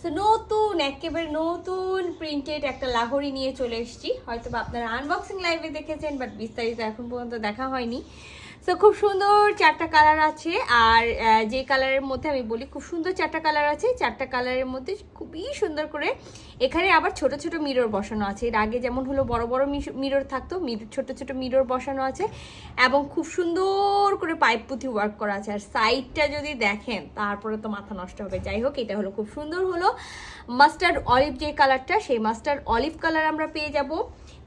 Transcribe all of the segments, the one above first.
তো নতুন একেবারে নতুন প্রিন্টেড একটা লাহোরি নিয়ে চলে এসেছি। হয়তো বা আপনারা আনবক্সিং লাইভে দেখেছেন, বাট বিস্তারিত এখন পর্যন্ত দেখা হয়নি। সো খুব সুন্দর চারটা কালার আছে, আর যে কালারের মধ্যে আমি বলি খুব সুন্দর চারটা কালার আছে। চারটা কালারের মধ্যে খুবই সুন্দর করে এখানে আবার ছোট ছোট মিরর বসানো আছে। এর আগে যেমন হলো বড় বড় মিরর থাকতো, ছোট ছোট মিরর বসানো আছে এবং খুব সুন্দর করে পাইপ পুঁথি ওয়ার্ক করা আছে। আর সাইডটা যদি দেখেন তারপরে তো মাথা নষ্ট হবে। যাই হোক, এটা হলো খুব সুন্দর হলো মাস্টার্ড অলিভ যে কালারটা, সেই মাস্টার্ড অলিভ কালার আমরা পেয়ে যাব।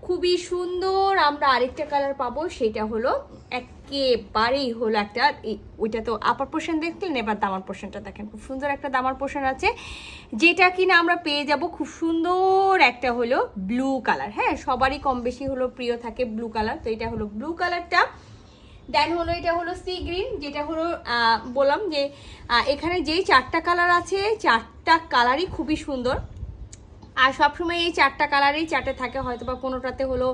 খুবই সুন্দর আমরা আরেকটা কালার পাবো, সেটা হলো একেবারেই হলো একটা, ওইটা তো আপার পোর্শন দেখলেন, এবার দামার পোর্শনটা দেখেন। খুব সুন্দর একটা দামার পোর্শন আছে, যেটা কিনা আমরা পেয়ে যাব খুব সুন্দর একটা হলো ব্লু কালার। হ্যাঁ, সবারই কম বেশি হলো প্রিয় থাকে ব্লু কালার, তো এটা হলো ব্লু কালারটা। দেন হলো এটা হলো সি গ্রিন, যেটা হলো বললাম যে এখানে যেই চারটা কালার আছে চারটা কালারই খুবই সুন্দর। আর সবসময় এই চারটা কালারেই চারটে থাকে, হয়তো বা কোনোটাতে হলো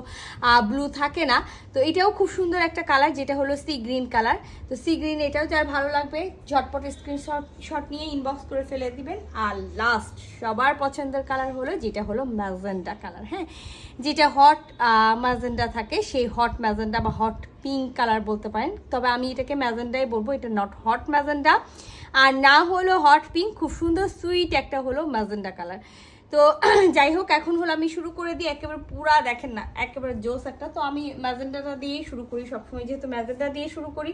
ব্লু থাকে না। তো এটাও খুব সুন্দর একটা কালার, যেটা হলো সি গ্রিন কালার। তো সি গ্রিন এটাও যার ভালো লাগবে ঝটপট স্ক্রিনশট নিয়ে ইনবক্স করে ফেলে দিবেন। আর লাস্ট সবার পছন্দের কালার হলো যেটা হলো ম্যাজেন্ডা কালার। হ্যাঁ, যেটা হট ম্যাজেন্ডা থাকে, সেই হট ম্যাজেন্ডা বা হট পিঙ্ক কালার বলতে পারেন, তবে আমি এটাকে ম্যাজেন্ডাই বলবো, এটা নট হট ম্যাজেন্ডা আর না হলো হট পিঙ্ক। খুব সুন্দর সুইট একটা হলো ম্যাজেন্ডা কালার। তো যাই হোক, এখন হলো আমি শুরু করে দিই একেবারে পুরা, দেখেন না একেবারে জোস একটা। তো আমি ম্যাজেন্ডাটা দিয়েই শুরু করি সবসময়, যেহেতু ম্যাজেন্ডা দিয়ে শুরু করি,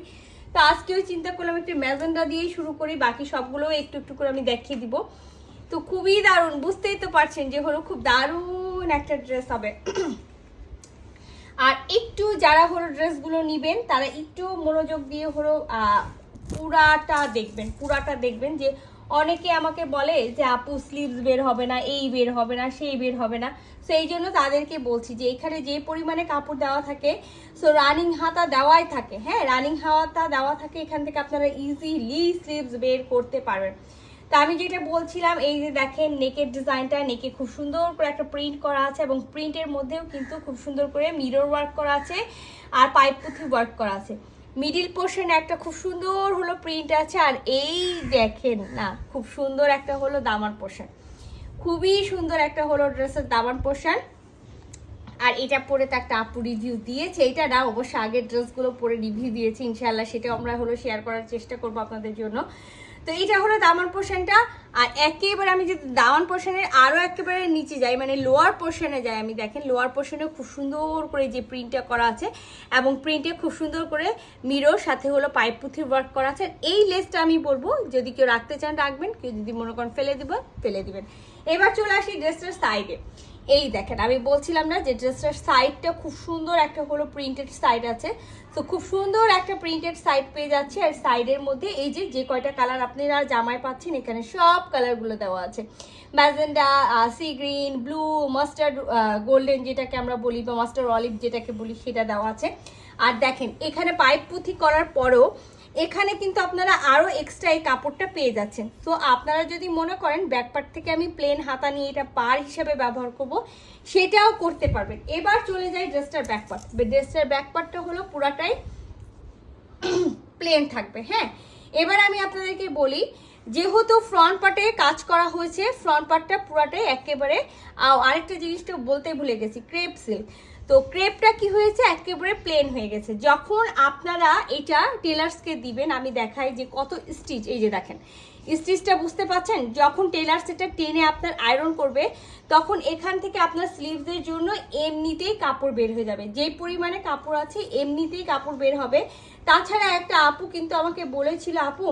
তো আজকেও চিন্তা করলাম একটু ম্যাজেন্ডা দিয়েই শুরু করি, বাকি সবগুলোও একটু একটু করে আমি দেখিয়ে দিব। তো খুবই দারুণ, বুঝতেই তো পারছেন যে হলো খুব দারুণ একটা ড্রেস হবে। আর একটু যারা হলো ড্রেসগুলো নিবেন তারা একটু মনোযোগ দিয়ে হলো পুরাটা দেখবেন যে অনেকে আমাকে বলে যে আপু স্লিভস বের হবে না, এই বের হবে না, সেই বের হবে না। সো এই জন্য তাদেরকে বলছি যে এখানে যে পরিমাণে কাপড় দেওয়া থাকে, সো রানিং হাতা দেওয়াই থাকে। হ্যাঁ, রানিং হাতা দেওয়া থাকে, এখান থেকে আপনারা ইজিলি স্লিভস বের করতে পারবেন। তা আমি যেটা বলছিলাম, এই যে দেখেন নেকের ডিজাইনটা, নেকে খুব সুন্দর করে একটা প্রিন্ট করা আছে এবং প্রিন্টের মধ্যেও কিন্তু খুব সুন্দর করে মিরর ওয়ার্ক করা আছে আর পাইপ পুঁথি ওয়ার্ক করা আছে। মিডিল পোর্শনে একটা খুব সুন্দর হলো প্রিন্ট আছে, আর এই দেখেন না খুব সুন্দর একটা হলো দামান পোর্শন, খুবই সুন্দর একটা হলো ড্রেসের দামান পোর্শন। আর এটা পরে তো একটা আপু রিভিউ দিয়েছে, এটা না অবশ্য আগের ড্রেসগুলো পরে রিভিউ দিয়েছে, ইনশাল্লাহ সেটা আমরা হলো শেয়ার করার চেষ্টা করবো আপনাদের জন্য। তো এইটা হলো দামান পোর্শনটা। আর একেবারে আমি যদি দামান পোর্শনের আরও একেবারে নিচে যাই, মানে লোয়ার পোর্শনে যাই, আমি দেখেন লোয়ার পোর্শনে খুব সুন্দর করে যে প্রিন্টটা করা আছে এবং প্রিন্টে খুব সুন্দর করে মিরর সাথে হলো পাইপ পুঁথির ওয়ার্ক করা আছে। এই লেসটা আমি বলবো যদি কেউ রাখতে চান রাখবেন, কেউ যদি মনে করেন ফেলে দিবেন। এবার চলে আসি ড্রেসটার সাইডে। এই দেখেন, আমি বলছিলাম না যে ড্রেসটার সাইডটা খুব সুন্দর একটা হলো প্রিন্টেড সাইড আছে। তো খুব সুন্দর একটা প্রিন্টেড সাইড পেয়ে যাচ্ছে, আর সাইডের মধ্যে এই যে কয়টা কালার আপনারা জামায় পাচ্ছেন, এখানে সব কালারগুলো দেওয়া আছে। Magenta, sea green, blue, mustard golden যেটাকে আমরা বলি, বা মাস্টার্ড অলিভ যেটাকে বলি, সেটা দেওয়া আছে। আর দেখেন এখানে পাইপ পুঁথি করার পরেও এখানে কিন্তু আপনারা আরো এক্সট্রা এই কাপড়টা পেয়ে যাচ্ছেন। তো আপনারা যদি মনে করেন ব্যাকপার্ট থেকে আমি প্লেন হাতা নিয়ে এটা পার হিসাবে ব্যবহার করব, সেটাও করতে পারবেন। এবার চলে যাই ড্রেসটার ব্যাকপার্ট। ড্রেসটার ব্যাকপার্টটা হলো পুরাটাই প্লেন থাকবে। হ্যাঁ, এবার আমি আপনাদেরকে বলি, যেহেতু ফ্রন্ট পার্টে কাজ করা হয়েছে, ফ্রন্ট পার্টটা পুরাটাই একেবারে, আরেকটা জিনিসটা বলতে ভুলে গেছি, ক্রেপ সিল্ক। তো ক্রেপটা কি হয়েছে, একেবারে প্লেন হয়ে গেছে। যখন আপনারা এটা টেলার্সকে দিবেন, আমি দেখাই যে কত স্টিচ, এই যে দেখেন স্টিচটা বুঝতে পাচ্ছেন। যখন টেলার্স এটা টেনে আপনার আয়রন করবে, তখন এখান থেকে আপনার স্লিভসের জন্য এমনিতেই কাপড় বের হয়ে যাবে, যেই পরিমাণে কাপড় আছে এমনিতেই কাপড় বের হবে। তাছাড়া একটা আপু কিন্তু আমাকে বলেছিল, আপু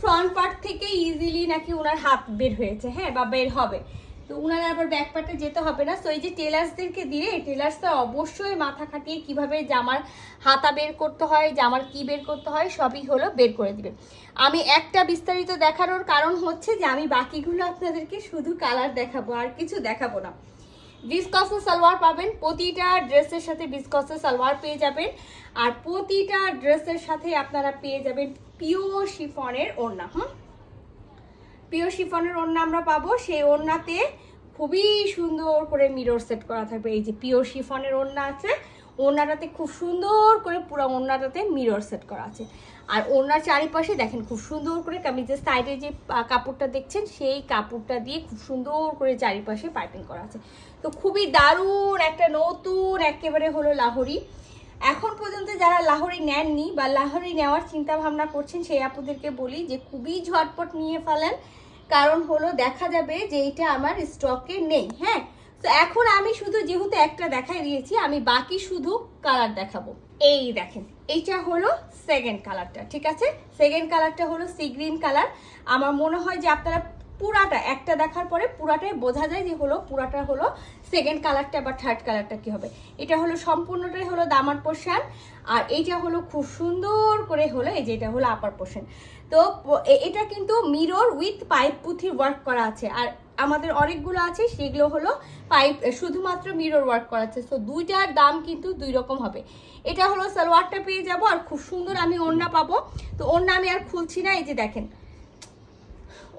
ফ্রন্ট পার্ট থেকে ইজিলি নাকি ওনার হাত বের হয়েছে, হ্যাঁ, বা বের হবে, তো উনার আবার ব্যাক পার্টে যেতে হবে না। সো এই যে টেলার্সদেরকে দিলে, টেলার্সরা অবশ্যই মাথা খাটিয়ে কিভাবে জামার হাতা বের করতে হয়, জামার কি বের করতে হয়, সবই হলো বের করে দিবে। আমি একটা বিস্তারিত দেখানোর কারণ হচ্ছে যে আমি বাকিগুলো আপনাদেরকে শুধু কালার দেখাবো, আর কিছু দেখাবো না। ভিসকসের সালোয়ার পাবেন, প্রতিটা ড্রেসের সাথে ভিসকসের সালোয়ার পেয়ে যাবেন, আর প্রতিটা ড্রেসের সাথে আপনারা পেয়ে যাবেন পিওর শিফনের ওড়না। পিওর শিফনের ওড়না আমরা পাবো, সেই ওড়নাতে খুবই সুন্দর করে মিরর সেট করা থাকবে। এই যে পিওর শিফনের ওড়না আছে, ওড়নাটাতে খুব সুন্দর করে পুরো ওড়নাটাতে মিরর সেট করা আছে। আর ওনার চারিপাশে দেখেন খুব সুন্দর করে কামিজের সাইডে যে কাপড়টা দেখছেন সেই কাপড়টা দিয়ে খুব সুন্দর করে চারিপাশে পাইপিং করা আছে। তো খুবই দারুণ একটা নতুন একেবারে হলো লাহোরি। এখন পর্যন্ত যারা লাহোরি নেননি বা লাহোরি নেওয়ার চিন্তা ভাবনা করছেন সেই আপুদেরকে বলি যে খুবই ঝটপট নিয়ে ফেলেন, কারণ হলো দেখা যাবে যে এটা আমার স্টকে নেই। হ্যাঁ, তো এখন আমি শুধু যেহেতু একটা দেখাই দিয়েছি, আমি বাকি শুধু কালার দেখাবো। এই দেখেন, এইটা হলো সেকেন্ড কালারটা, ঠিক আছে? সেকেন্ড কালারটা হলো সি গ্রিন কালার। আমার মনে হয় যে আপনারা পুরাটা একটা দেখার পরে পুরাটাই বোঝা যায় যে হলো পুরাটা হলো সেকেন্ড কালারটা বা থার্ড কালারটা কি হবে। এটা হলো সম্পূর্ণটাই হলো দামার পোর্শন, আর এইটা হলো খুব সুন্দর করে হলো এই যে এটা হলো আপার পোর্শন। তো এটা কিন্তু মিরর উইথ পাইপ পুঁথির ওয়ার্ক করা আছে, আর আমাদের অনেকগুলো আছে সেগুলো হলো পাইপ শুধুমাত্র মিরর ওয়ার্ক করা আছে। তো দুইটার দাম কিন্তু দুই রকম হবে। এটা হলো সালোয়ারটা পেয়ে যাব, আর খুব সুন্দর আমি ওড়না পাবো। তো ওড়না আমি আর খুলছি না, এই যে দেখেন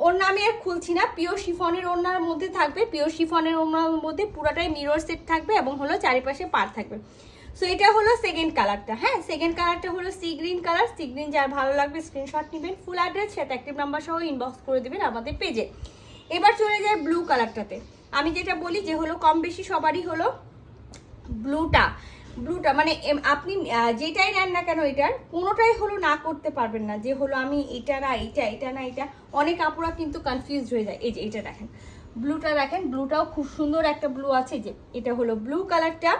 ওড়না আমি আর খুলছি না, পিওর শিফনের ওড়নার মধ্যে থাকবে। পিওর শিফনের ওড়নার মধ্যে পুরোটাই মিরর সেট থাকবে এবং হলো চারিপাশে পার থাকবে। সো এটা হলো সেকেন্ড কালারটা। হ্যাঁ, সেকেন্ড কালারটা হলো sea green colour. Sea green যার ভালো লাগবে স্ক্রিনশট নেবেন, ফুল অ্যাড্রেস সাথে অ্যাক্টিভ নাম্বার সহ ইনবক্স করে দেবেন আমাদের পেজে। এবার চলে যায় ব্লু কালারটাতে। আমি যেটা বলি যে হলো কম বেশি সবারই হলো ব্লুটা মানে আপনি যেটাই নেন না কেন এটার কোনোটাই হলো না করতে পারবেন না যে হলো আমি এটা না এটা, এটা না এটা। অনেক আপুরা কিন্তু কনফিউজ হয়ে যায়। এই যে এটা দেখেন, ব্লুটা দেখেন, ব্লুটাও খুব সুন্দর একটা ব্লু আছে। যে এটা হলো ব্লু কালারটা।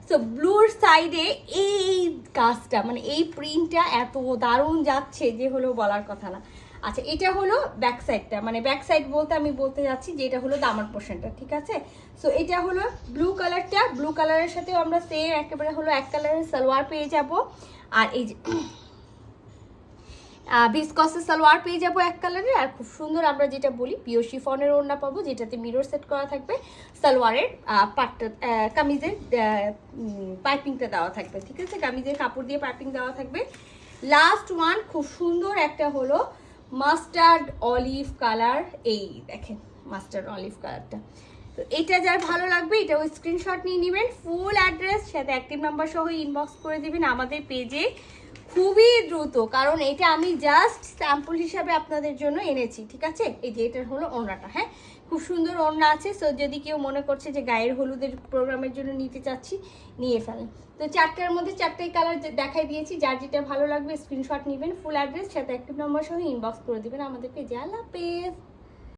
সো ব্লুর সাইডে এই কাজটা মানে এই প্রিন্টটা এত দারুণ যাচ্ছে যে হলো বলার কথা না। আচ্ছা, এটা হলো ব্যাক সাইডটা, মানে ব্যাক সাইড বলতে আমি বলতে যাচ্ছি যে এটা হলো দামার পোর্শনটা, ঠিক আছে? সো এটা হলো ব্লু কালারটা। ব্লু কালারের সাথে আমরা সেম একেবারে হলো এক কালারের সালোয়ার পেয়ে যাব, আর এই যে ভিসকসের সালোয়ার পেয়ে যাবো এক কালারের। আর খুব সুন্দর আমরা যেটা বলি পিওর শিফনের ওড়না পাবো, যেটাতে মিরর সেট করা থাকবে। সালোয়ারের পাটটা কামিজের পাইপিংটা দেওয়া থাকবে, ঠিক আছে? কামিজের কাপড় দিয়ে পাইপিং দেওয়া থাকবে। লাস্ট ওয়ান খুব সুন্দর একটা হলো মাস্টার্ড অলিভ কালার। এই দেখেন মাস্টার্ড অলিভ কালারটা। তো এটা যার ভালো লাগবে এটাও স্ক্রিনশট নিয়ে নেবেন, ফুল অ্যাড্রেস সাথে অ্যাক্টিভ নাম্বার সহ ইনবক্স করে দিবেন আমাদের পেজে খুবই দ্রুত, কারণ এটা আমি জাস্ট স্যাম্পল হিসাবে আপনাদের জন্য এনেছি, ঠিক আছে? এই যে এটার হলো ওড়নাটা। হ্যাঁ, খুব সুন্দর ওড়না আছে। সো যদি কেউ মনে করছে যে গায়ের হলুদের প্রোগ্রামের জন্য নিতে চাচ্ছি, নিয়ে ফেলেন। তো চারটার মধ্যে চারটাই কালার দেখাই দিয়েছি, যার যেটা ভালো লাগবে স্ক্রিনশট নেবেন, ফুল অ্যাড্রেস সাথে অ্যাক্টিভ নাম্বার সহ ইনবক্স করে দিবেন আমাদের পেজে। আল্লাহ হাফেজ।